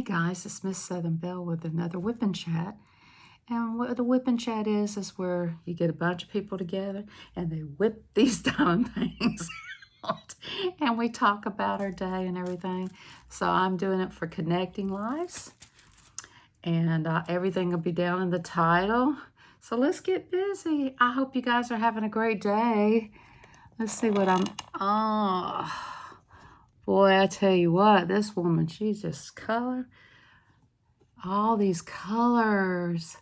Hey guys, it's Miss Southern Belle with another Whippin' Chat. And what the Whippin' Chat is where you get a bunch of people together and they whip these darn things out. And we talk about our day and everything. So I'm doing it for Connecting Lives. And everything will be down in the title. So let's get busy. I hope you guys are having a great day. Let's see what I'm... Oh, boy, I tell you what, this woman, she's just color. All these colors.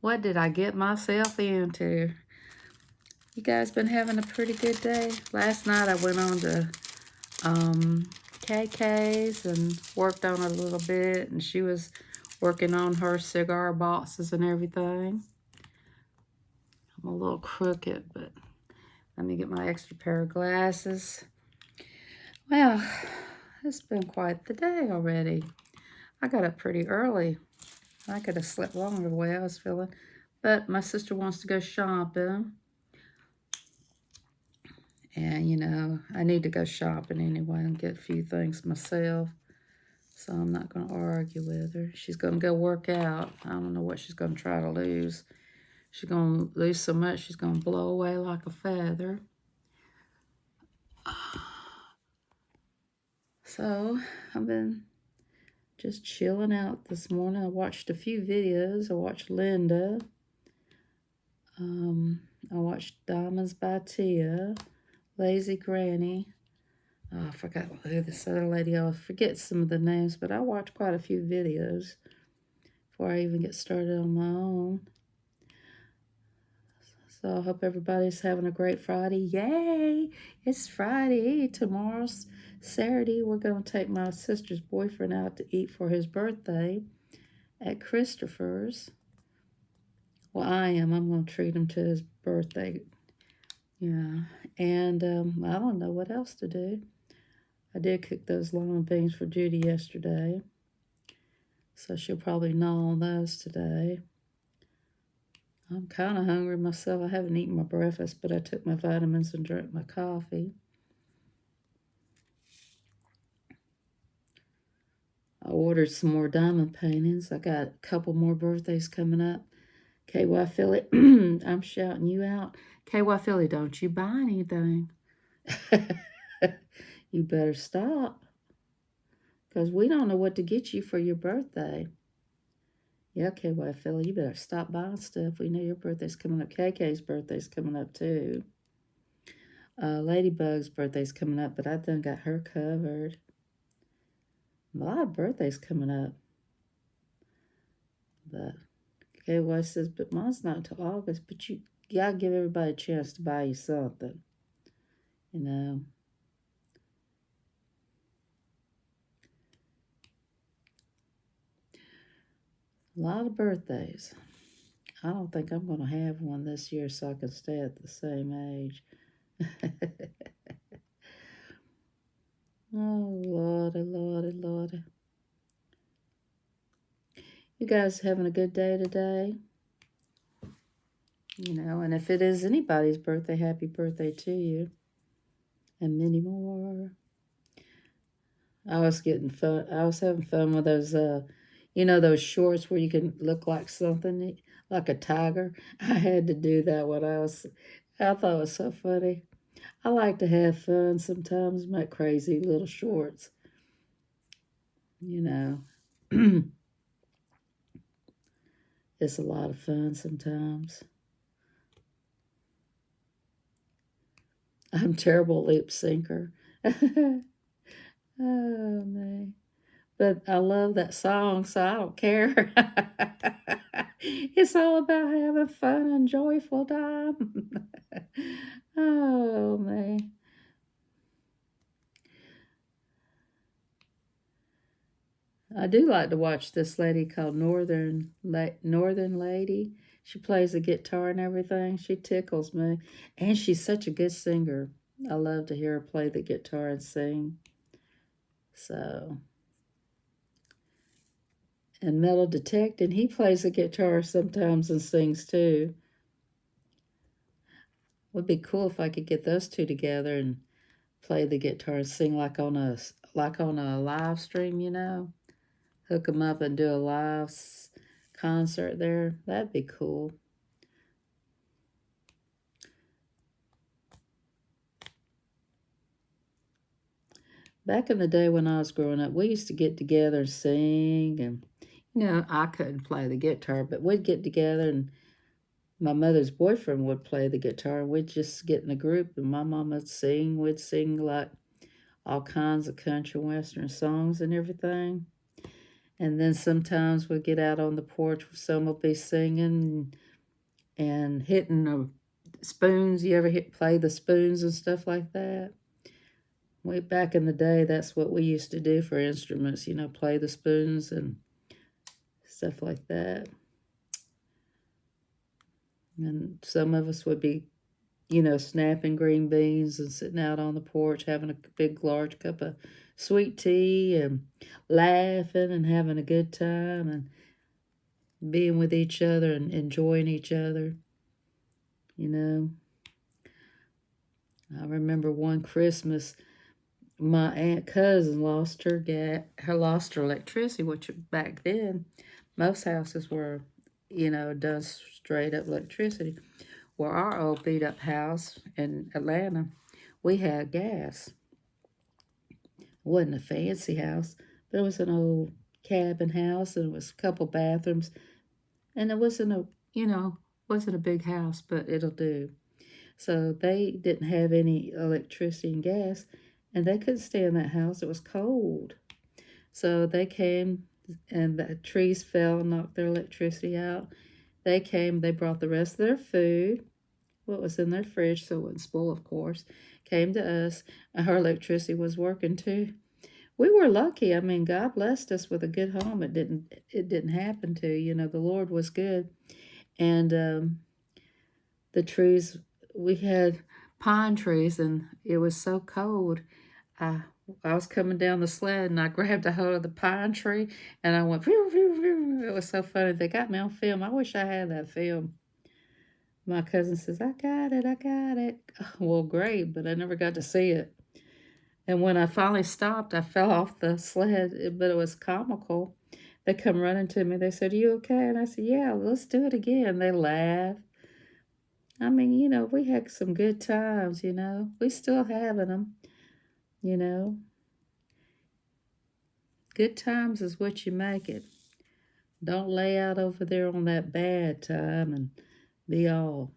What did I get myself into? You guys been having a pretty good day? Last night I went on to KK's and worked on it a little bit, and she was working on her cigar boxes and everything. I'm a little crooked, but let me get my extra pair of glasses. Well, it's been quite the day already. I got up pretty early. I could have slept longer the way I was feeling. But my sister wants to go shopping. And, you know, I need to go shopping anyway and get a few things myself. So I'm not going to argue with her. She's going to go work out. I don't know what she's going to try to lose. She's going to lose so much, she's going to blow away like a feather. So I've been just chilling out this morning. I watched a few videos. I watched Linda. I watched Diamonds by Tia. Lazy Granny. Oh, I forgot who this other lady. I forget some of the names, but I watched quite a few videos before I even get started on my own. So I hope everybody's having a great Friday. Yay! It's Friday. Tomorrow's Saturday. We're going to take my sister's boyfriend out to eat for his birthday at Christopher's. Well, I am. I'm going to treat him to his birthday. Yeah. And I don't know what else to do. I did cook those lima beans for Judy yesterday, so she'll probably gnaw on those today. I'm kind of hungry myself. I haven't eaten my breakfast, but I took my vitamins and drank my coffee. I ordered some more diamond paintings. I got a couple more birthdays coming up. KY Philly, I'm shouting you out. KY Philly, don't you buy anything. You better stop, because we don't know what to get you for your birthday. Yeah, KY Philly, you better stop buying stuff. We know your birthday's coming up. KK's birthday's coming up too. Ladybug's birthday's coming up, but I done got her covered. A lot of birthdays coming up. But KY says, but mine's not until August. But you gotta give everybody a chance to buy you something. You know. A lot of birthdays. I don't think I'm going to have one this year so I can stay at the same age. Oh, Lordy, Lordy, Lordy. You guys having a good day today? You know, and if it is anybody's birthday, happy birthday to you. And many more. I was having fun with those, those shorts where you can look like something, like a tiger. I had to do that I thought it was so funny. I like to have fun sometimes, make crazy little shorts, you know. It's a lot of fun sometimes. I'm terrible lip syncer. Oh, man. But I love that song, so I don't care. It's all about having fun and joyful time. Oh, man. I do like to watch this lady called Northern Lady. She plays the guitar and everything. She tickles me. And she's such a good singer. I love to hear her play the guitar and sing. So, and Metal Detective, he plays the guitar sometimes and sings too. Would be cool if I could get those two together and play the guitar and sing like on a live stream, you know. hook them up and do a live concert there. That'd be cool. Back in the day when I was growing up, we used to get together and sing. And, I couldn't play the guitar, but we'd get together and my mother's boyfriend would play the guitar. We'd just get in a group and my mom would sing. We'd sing like all kinds of country western songs and everything. And then sometimes we'd get out on the porch, some would be singing and hitting the spoons. You ever play the spoons and stuff like that? Way back in the day, that's what we used to do for instruments, play the spoons and stuff like that. And some of us would be, snapping green beans and sitting out on the porch having a big, large cup of sweet tea and laughing and having a good time and being with each other and enjoying each other, you know. I remember one Christmas, my aunt cousin lost her electricity, which back then most houses were, done straight up electricity. Well, our old beat up house in Atlanta, we had gas. It wasn't a fancy house, but it was an old cabin house and it was a couple bathrooms. And it wasn't wasn't a big house, but it'll do. So they didn't have any electricity and gas, and they couldn't stay in that house. It was cold. So they came, and the trees fell and knocked their electricity out. They came, they brought the rest of their food, what was in their fridge, so it wouldn't spoil, of course, came to us, and her electricity was working too. We were lucky. I mean, God blessed us with a good home. It didn't happen to, the Lord was good. And the trees, we had pine trees, and it was so cold. I I was coming down the sled and I grabbed a hold of the pine tree and I went, phew, phew, phew. It was so funny. They got me on film. I wish I had that film. My cousin says, I got it, I got it. Well, great, but I never got to see it. And when I finally stopped, I fell off the sled, but it was comical. They come running to me. They said, Are you okay? And I said, Yeah, let's do it again. They laughed. I mean, we had some good times. We still having them, you know. Good times is what you make it. Don't lay out over there on that bad time and be all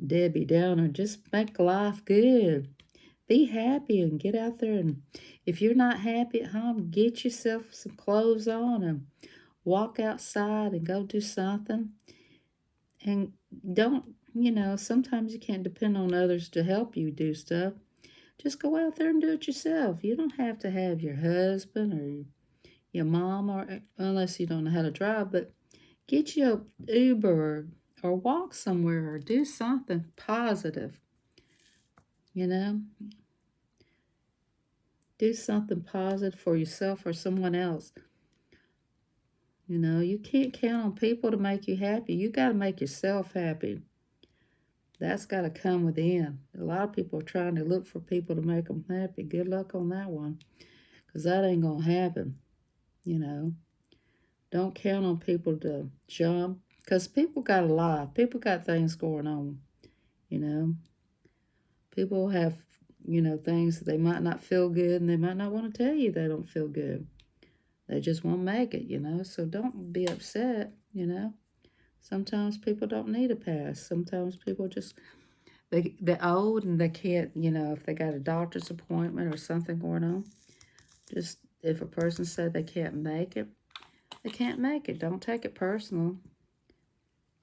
Debbie Downer. Just make life good. Be happy and get out there. And if you're not happy at home, get yourself some clothes on and walk outside and go do something. And sometimes you can't depend on others to help you do stuff. Just go out there and do it yourself. You don't have to have your husband or your mom, or unless you don't know how to drive, but get you a Uber or walk somewhere or do something positive. You know, do something positive for yourself or someone else. You can't count on people to make you happy. You got to make yourself happy. That's got to come within. A lot of people are trying to look for people to make them happy. Good luck on that one, because that ain't going to happen. You know, don't count on people to jump, because people got a life. People got things going on. You know, people have, things that they might not feel good and they might not want to tell you they don't feel good. They just won't make it. So don't be upset. Sometimes people don't need a pass. Sometimes people just, they're old and they can't, if they got a doctor's appointment or something going on, just if a person said they can't make it, they can't make it. Don't take it personal.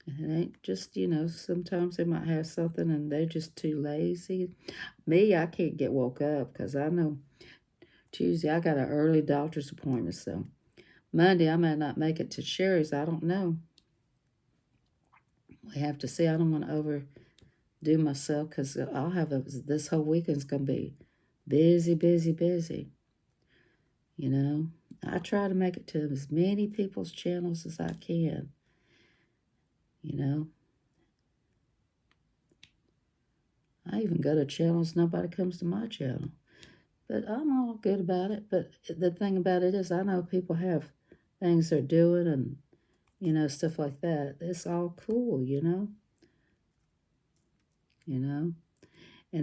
It ain't just, sometimes they might have something and they're just too lazy. Me, I can't get woke up because I know Tuesday I got an early doctor's appointment. So Monday I might not make it to Sherry's. I don't know. We have to see. I don't want to overdo myself because I'll have this whole weekend's going to be busy, busy, busy. I try to make it to as many people's channels as I can. I even go to channels, nobody comes to my channel. But I'm all good about it. But the thing about it is, I know people have things they're doing and, stuff like that. It's all cool, you know. And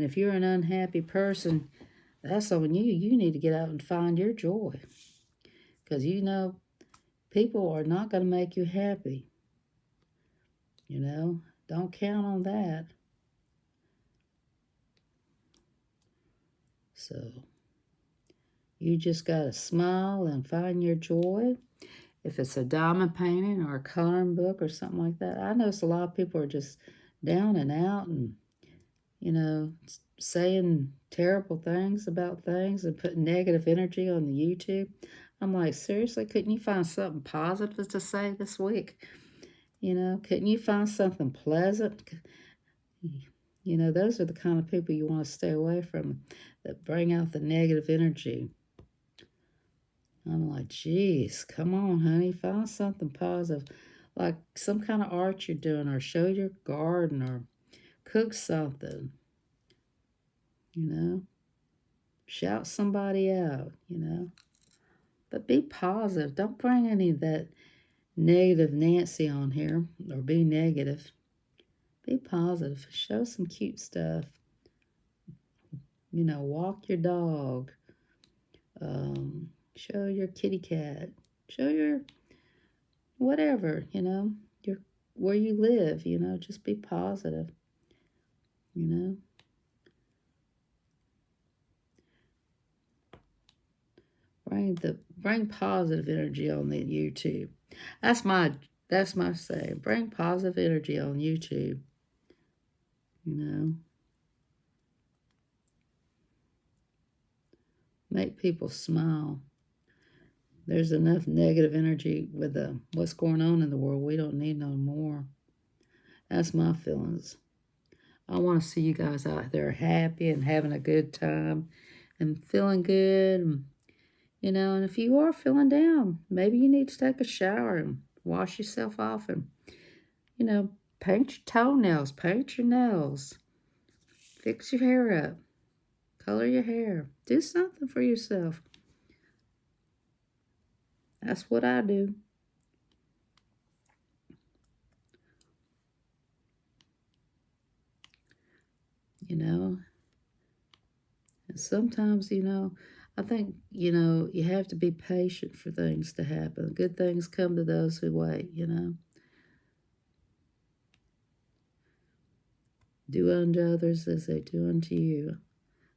if you're an unhappy person, that's on you. You need to get out and find your joy. Because, people are not going to make you happy, you know. Don't count on that. So you just got to smile and find your joy. If it's a diamond painting or a coloring book or something like that, I notice a lot of people are just down and out and, saying terrible things about things and putting negative energy on the YouTube. I'm like, seriously, couldn't you find something positive to say this week? Couldn't you find something pleasant? Those are the kind of people you want to stay away from that bring out the negative energy. I'm like, geez, come on, honey, find something positive, like some kind of art you're doing, or show your garden, or cook something, you know, shout somebody out, but be positive. Don't bring any of that negative Nancy on here, or be negative. Be positive. Show some cute stuff. Walk your dog. Show your kitty cat. Show your whatever, your where you live, just be positive, you know. Bring positive energy on the YouTube. That's my say. Bring positive energy on YouTube, you know. Make people smile. There's enough negative energy with what's going on in the world. We don't need no more. That's my feelings. I want to see you guys out there happy and having a good time and feeling good. And if you are feeling down, maybe you need to take a shower and wash yourself off and, paint your toenails, paint your nails, fix your hair up, color your hair. Do something for yourself. That's what I do. And sometimes, I think, you have to be patient for things to happen. Good things come to those who wait. Do unto others as they do unto you.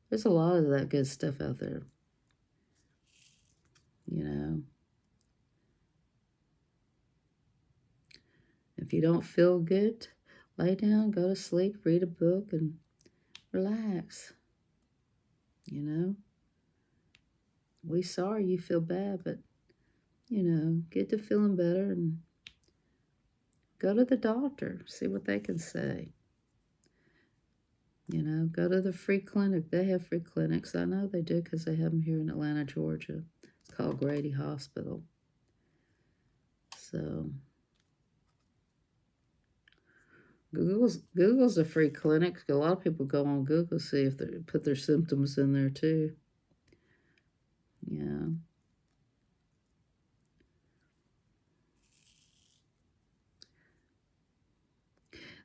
There's a lot of that good stuff out there, you know. If you don't feel good, lay down, go to sleep, read a book, and relax. We sorry you feel bad, but, get to feeling better and go to the doctor, see what they can say. Go to the free clinic. They have free clinics. I know they do because they have them here in Atlanta, Georgia. It's called Grady Hospital. So Google's a free clinic. A lot of people go on Google, see if they put their symptoms in there too. Yeah.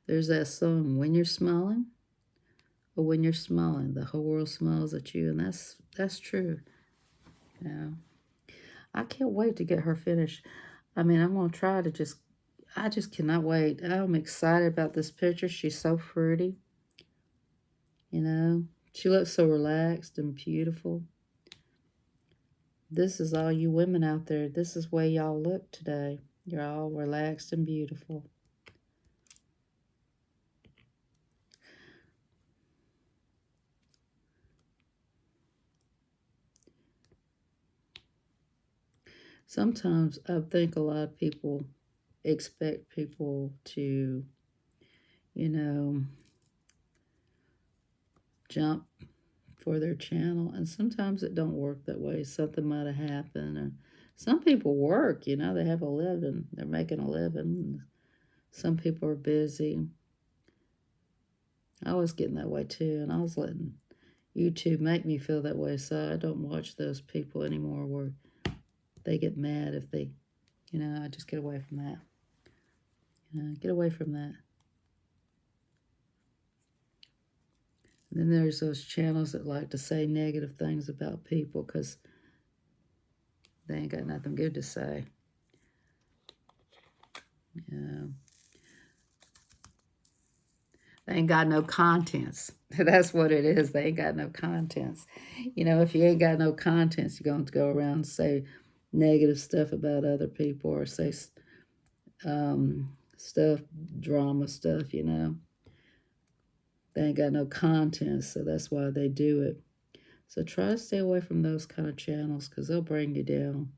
There's that song, When You're Smiling, or When You're Smiling, the whole world smiles at you, and that's true. Yeah. I can't wait to get her finished. I mean, I'm gonna try to I just cannot wait. I'm excited about this picture. She's so pretty. She looks so relaxed and beautiful. This is all you women out there. This is where y'all look today. You're all relaxed and beautiful. Sometimes I think a lot of people expect people to, jump for their channel, and sometimes it don't work that way. Something might have happened, or some people work, they have a living, they're making a living. Some people are busy. I was getting that way too, and I was letting YouTube make me feel that way, so I don't watch those people anymore where they get mad if they, I just get away from that. Get away from that. And then there's those channels that like to say negative things about people because they ain't got nothing good to say. They ain't got no contents. That's what it is. They ain't got no contents. If you ain't got no contents, you're going to go around and say negative stuff about other people or say stuff, drama stuff, They ain't got no contents, so that's why they do it. So try to stay away from those kind of channels because they'll bring you down.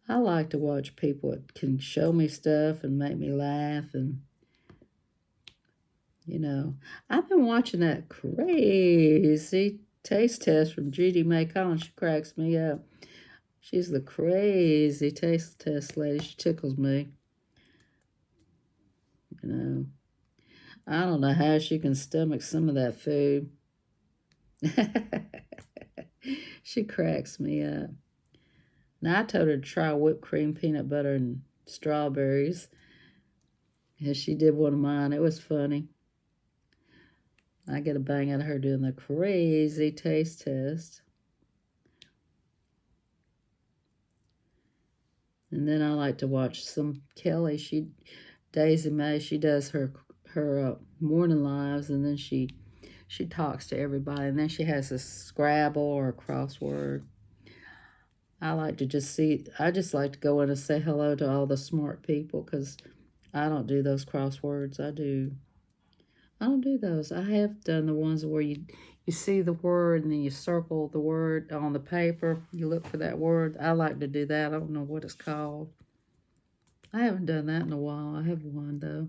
I like to watch people that can show me stuff and make me laugh. And, I've been watching that crazy taste test from Judy May Collins. She cracks me up. She's the crazy taste test lady. She tickles me. I don't know how she can stomach some of that food. She cracks me up. Now, I told her to try whipped cream, peanut butter, and strawberries. And she did one of mine. It was funny. I get a bang out of her doing the crazy taste test. And then I like to watch some Kelly. Daisy May, she does her morning lives, and then she talks to everybody, and then she has a Scrabble or a crossword. I just like to go in and say hello to all the smart people because I don't do those crosswords. I don't do those. I have done the ones where you see the word and then you circle the word on the paper. You look for that word. I like to do that. I don't know what it's called. I haven't done that in a while. I have one, though.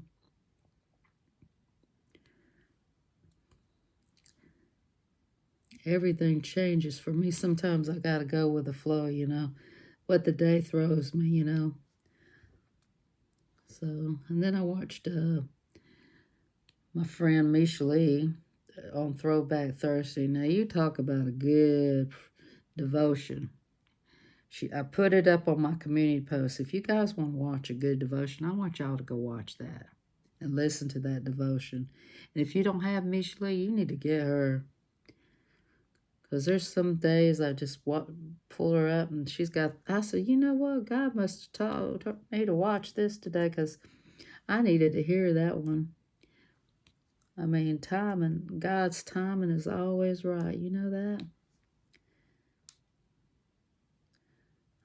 Everything changes for me. Sometimes I got to go with the flow, what the day throws me, So, and then I watched my friend Misha Lee on Throwback Thursday. Now, you talk about a good devotion. I put it up on my community post. If you guys want to watch a good devotion, I want y'all to go watch that and listen to that devotion. And if you don't have Misha Lee, you need to get her. Because there's some days I just pull her up and I said, you know what? God must have told me to watch this today because I needed to hear that one. I mean, God's timing is always right. You know that?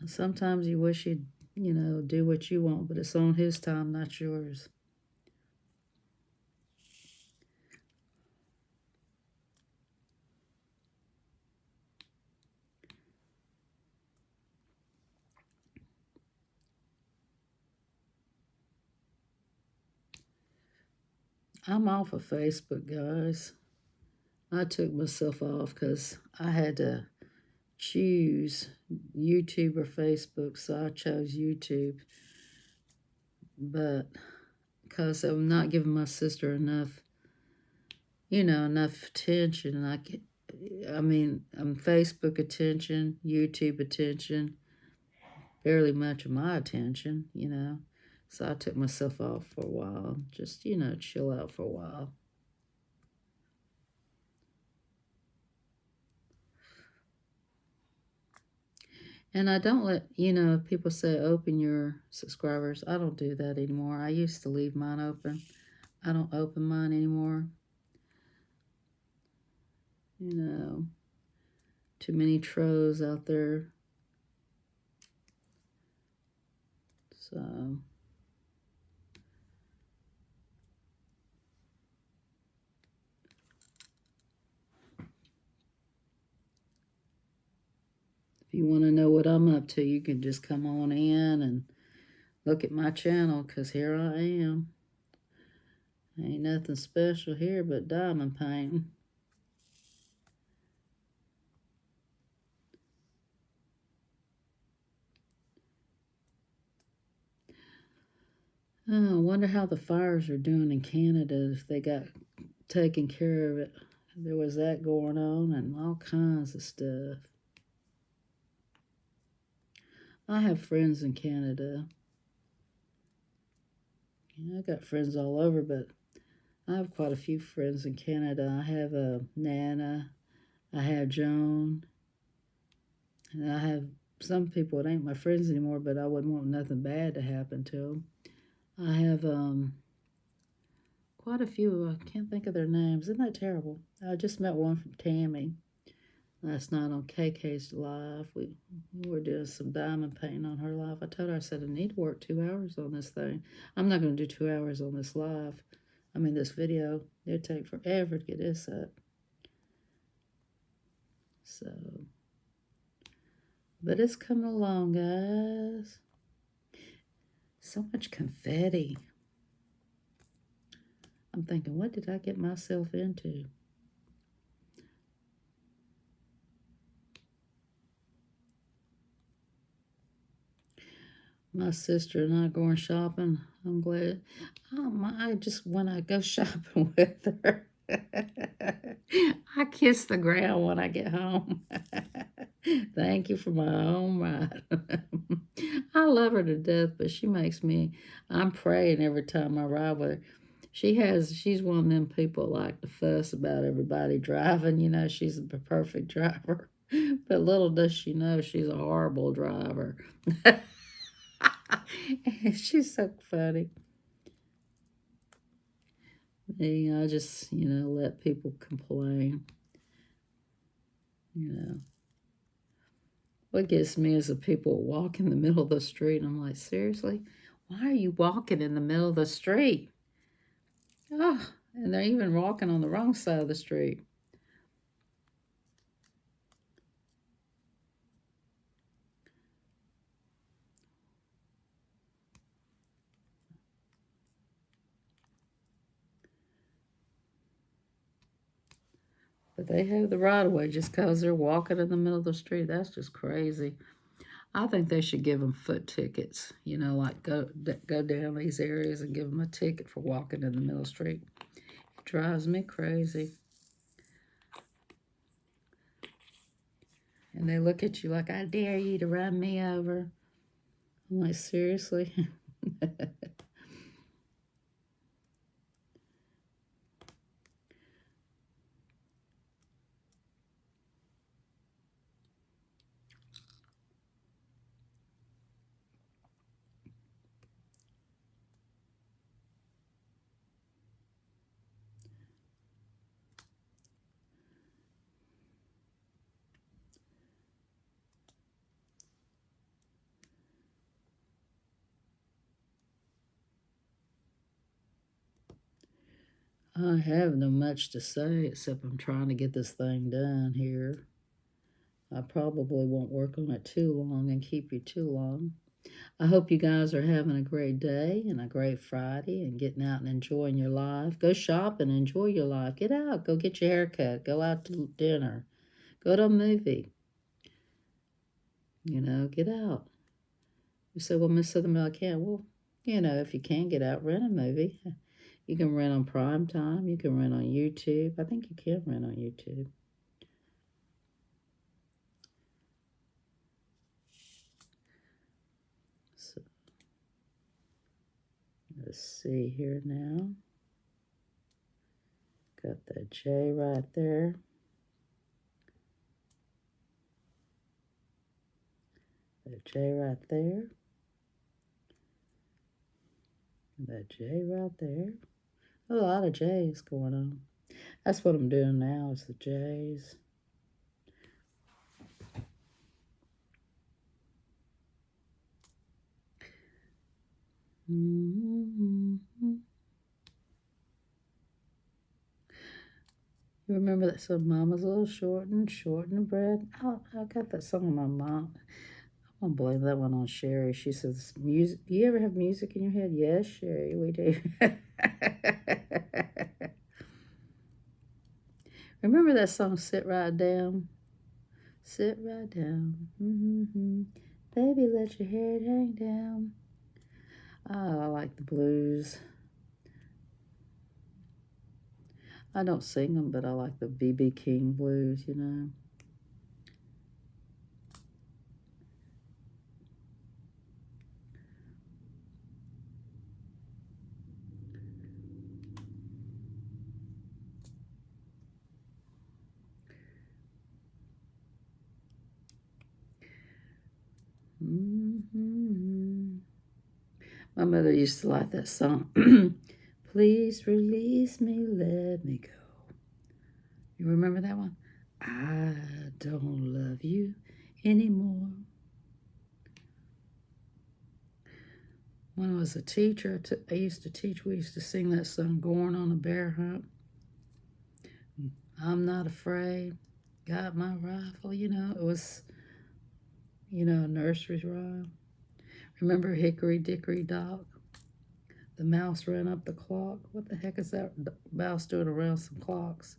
Sometimes you wish you'd, do what you want, but it's on His time, not yours. I'm off of Facebook, guys. I took myself off because I had to choose YouTube or Facebook, so I chose YouTube. But because I'm not giving my sister enough attention, I'm Facebook attention, YouTube attention, barely much of my attention, So I took myself off for a while, just, chill out for a while. And I don't let, people say open your subscribers. I don't do that anymore. I used to leave mine open. I don't open mine anymore. Too many trolls out there. So, if you want to know what I'm up to, you can just come on in and look at my channel, because here I am. Ain't nothing special here but diamond painting. Oh, I wonder how the fires are doing in Canada, if they got taken care of it. There was that going on and all kinds of stuff. I have friends in Canada. I got friends all over, but I have quite a few friends in Canada. I have Nana, I have Joan, and I have some people that ain't my friends anymore, but I wouldn't want nothing bad to happen to them. I have quite a few. I can't think of their names. Isn't that terrible? I just met one from Tammy last night on KK's live. We were doing some diamond painting on her live. I told her, I said, I need to work 2 hours on this thing. I'm not going to do 2 hours on this live. I mean, this video. It'd take forever to get this up. So, but it's coming along, guys. So much confetti. I'm thinking, what did I get myself into? My sister and I going shopping. I'm glad. I just when I go shopping with her, I kiss the ground when I get home. Thank you for my own ride. I love her to death, but she makes me. I'm praying every time I ride with her. She's one of them people like to fuss about everybody driving. You know, she's the perfect driver. But little does she know she's a horrible driver. She's so funny. I just, let people complain. You know, what gets me is the people walk in the middle of the street. I'm like, seriously? Why are you walking in the middle of the street? Oh, and they're even walking on the wrong side of the street. But they have the right of way just because they're walking in the middle of the street. That's just crazy. I think they should give them foot tickets. Like go down these areas and give them a ticket for walking in the middle of the street. It drives me crazy. And they look at you like, I dare you to run me over. I'm like, seriously? I have no much to say except I'm trying to get this thing done here. I probably won't work on it too long and keep you too long. I hope you guys are having a great day and a great Friday and getting out and enjoying your life. Go shop and enjoy your life. Get out. Go get your hair cut. Go out to dinner. Go to a movie. Get out. You say, well, Miss Southern I can't. Well, if you can get out, rent a movie. You can rent on Prime Time. You can rent on YouTube. I think you can rent on YouTube. So, let's see here now. Got that J right there. That J right there. That J right there. A lot of J's going on. That's what I'm doing now is the J's. Mm-hmm. You remember that song, Mama's a little short and bread? Oh, I got that song of my mom. I'm going to blame that one on Sherry. She says, "Music. Do you ever have music in your head?" Yes, Sherry, we do. Remember that song, Sit Right Down? Sit right down. Mm-hmm. Baby, let your hair hang down. I like the blues. I don't sing them, but I like the B.B. King blues, you know. Mm-hmm. My mother used to like that song. Please release me, let me go. You remember that one? I don't love you anymore. When I was a teacher, I used to teach, we used to sing that song, Going on a Bear Hunt. I'm not afraid, got my rifle, you know. It was, you know, a nursery rhyme. Remember Hickory Dickory Dock? The mouse ran up the clock. What the heck is that mouse doing around some clocks?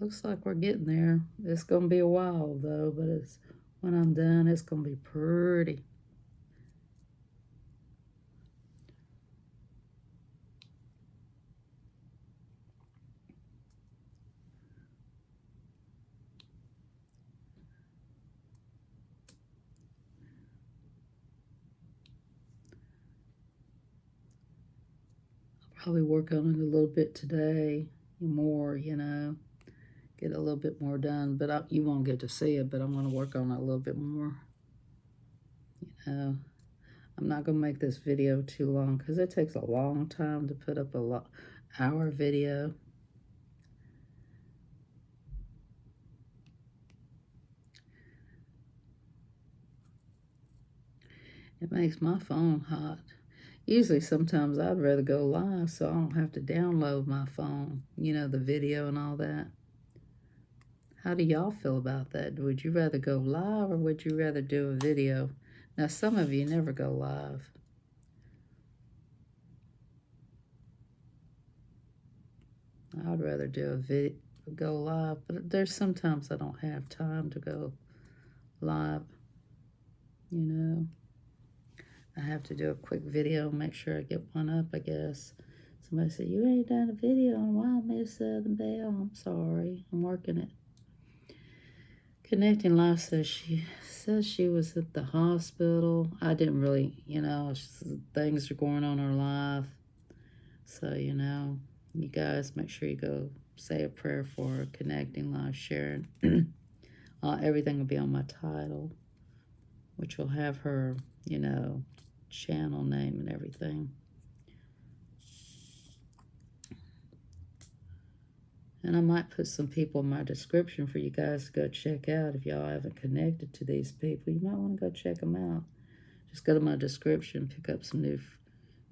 Looks like we're getting there. It's going to be a while, though, but when I'm done, it's going to be pretty. Probably work on it a little bit today, more, you know, get a little bit more done. But you won't get to see it, but I'm going to work on it a little bit more. You know, I'm not going to make this video too long because it takes a long time to put up hour video. It makes my phone hot. Usually, sometimes I'd rather go live so I don't have to download my phone, you know, the video and all that. How do y'all feel about that? Would you rather go live or would you rather do a video? Now, some of you never go live. I'd rather do go live, but there's sometimes I don't have time to go live, you know. I have to do a quick video, make sure I get one up, I guess. Somebody said, you ain't done a video in a while, Miss Southern Belle. I'm sorry, I'm working it. Connecting Life says she was at the hospital. I didn't really, you know, things are going on in her life. So, you know, you guys make sure you go say a prayer for her, Connecting Life, Sharon. Everything will be on my title, which will have her, you know, channel name and everything. And I might put some people in my description for you guys to go check out. If y'all haven't connected to these people, you might want to go check them out. Just go to my description, pick up some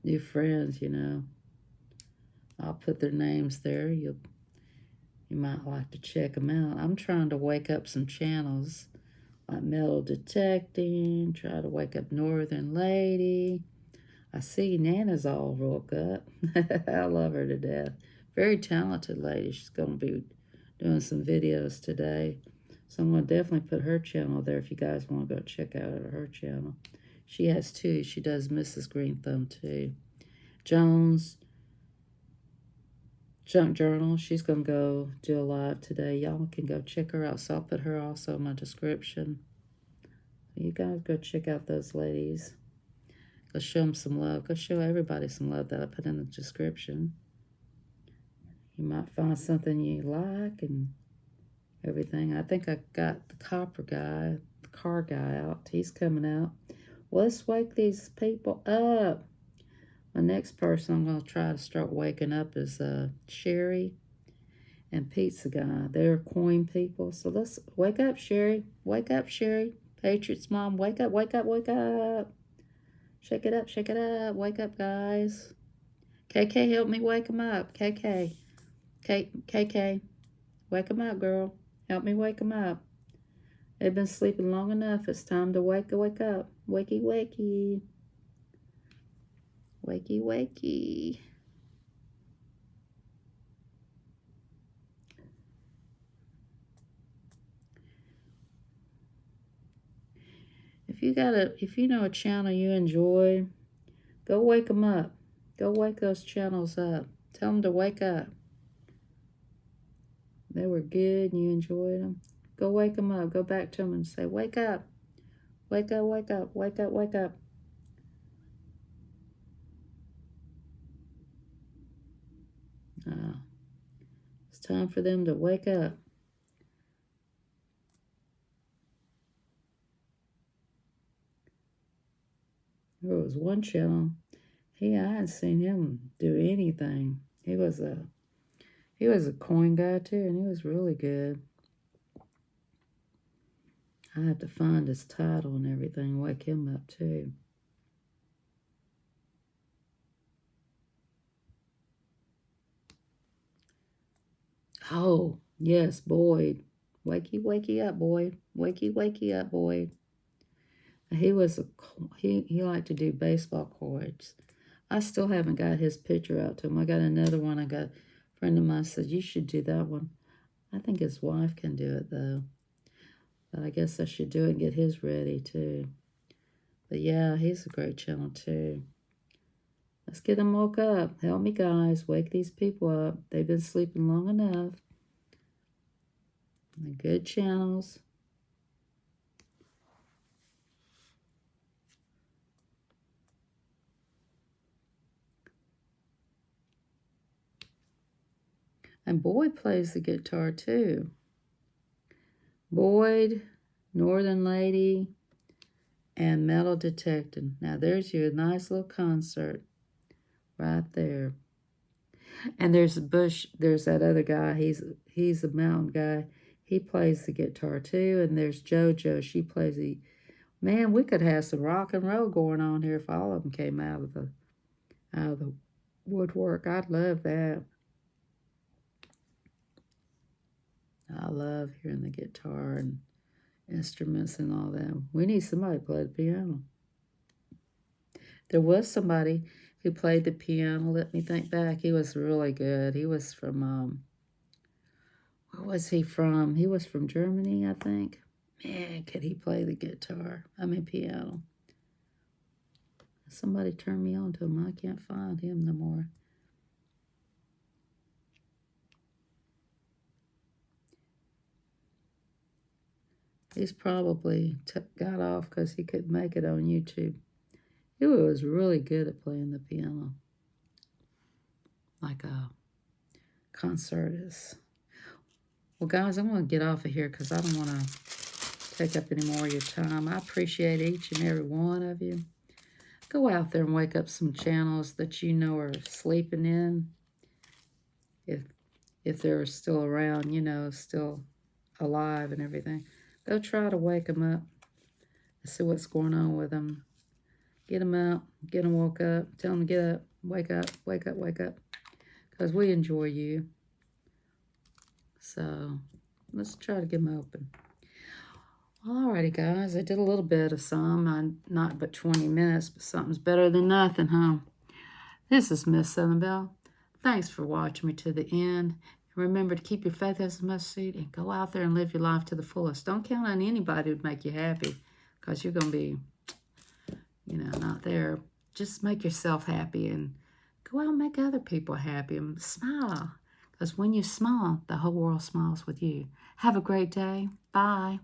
new friends, you know. I'll put their names there. You might like to check them out. I'm trying to wake up some channels like Metal Detecting, try to wake up Northern Lady. I see Nana's all woke up. I love her to death. Very talented lady. She's going to be doing some videos today. So I'm going to definitely put her channel there if you guys want to go check out her channel. She has two. She does Mrs. Green Thumb too. Jones, Junk Journal. She's going to go do a live today. Y'all can go check her out. So I'll put her also in my description. You guys go check out those ladies. Go show them some love. Go show everybody some love that I put in the description. You might find something you like and everything. I think I got the copper guy, the car guy out. He's coming out. Well, let's wake these people up. My next person I'm going to try to start waking up is Sherry and Pizza Guy. They're coin people. So let's wake up, Sherry. Wake up, Sherry. Patriots Mom, wake up, wake up, wake up. Shake it up, shake it up. Wake up, guys. KK, help me wake them up. KK. KK, wake them up, girl. Help me wake them up. They've been sleeping long enough. It's time to wake up. Wakey, wakey. Wakey, wakey. If you know a channel you enjoy, go wake them up. Go wake those channels up. Tell them to wake up. They were good and you enjoyed them. Go wake them up. Go back to them and say, wake up. Wake up, wake up, wake up, wake up. It's time for them to wake up. There was one channel. I hadn't seen him do anything. He was a coin guy too, and he was really good. I have to find his title and everything, wake him up too. Oh, yes, Boyd. Wakey, wakey up, Boyd. Wakey, wakey up, Boyd. He liked to do baseball cards. I still haven't got his picture out to him. I got another one. I got a friend of mine said, you should do that one. I think his wife can do it, though. But I guess I should do it and get his ready, too. But, yeah, he's a great channel, too. Let's get them woke up. Help me, guys. Wake these people up. They've been sleeping long enough. The good channels. And Boyd plays the guitar, too. Boyd, Northern Lady, and Metal Detecting. Now, there's your nice little concert right there. And there's Bush. There's that other guy. He's a mountain guy. He plays the guitar, too. And there's JoJo. She plays the... Man, we could have some rock and roll going on here if all of them came out of the woodwork. I'd love that. I love hearing the guitar and instruments and all that. We need somebody to play the piano. There was somebody who played the piano. Let me think back. He was really good. He was from, where was he from? He was from Germany, I think. Man, could he play the guitar? I mean, piano. Somebody turned me on to him. I can't find him no more. He's probably got off because he couldn't make it on YouTube. He was really good at playing the piano. Like a concertist. Well, guys, I'm going to get off of here because I don't want to take up any more of your time. I appreciate each and every one of you. Go out there and wake up some channels that you know are sleeping in. If they're still around, still alive and everything. Go try to wake them up and see what's going on with them. Get them out. Get them woke up. Tell them to get up. Wake up. Wake up. Wake up. Because we enjoy you. So, let's try to get them open. Alrighty, guys. I did a little bit of some. Not but 20 minutes, but something's better than nothing, huh? This is Miss Southern Belle. Thanks for watching me to the end. Remember to keep your faith as a mustard seed and go out there and live your life to the fullest. Don't count on anybody to make you happy because you're going to be, not there. Just make yourself happy and go out and make other people happy and smile. Because when you smile, the whole world smiles with you. Have a great day. Bye.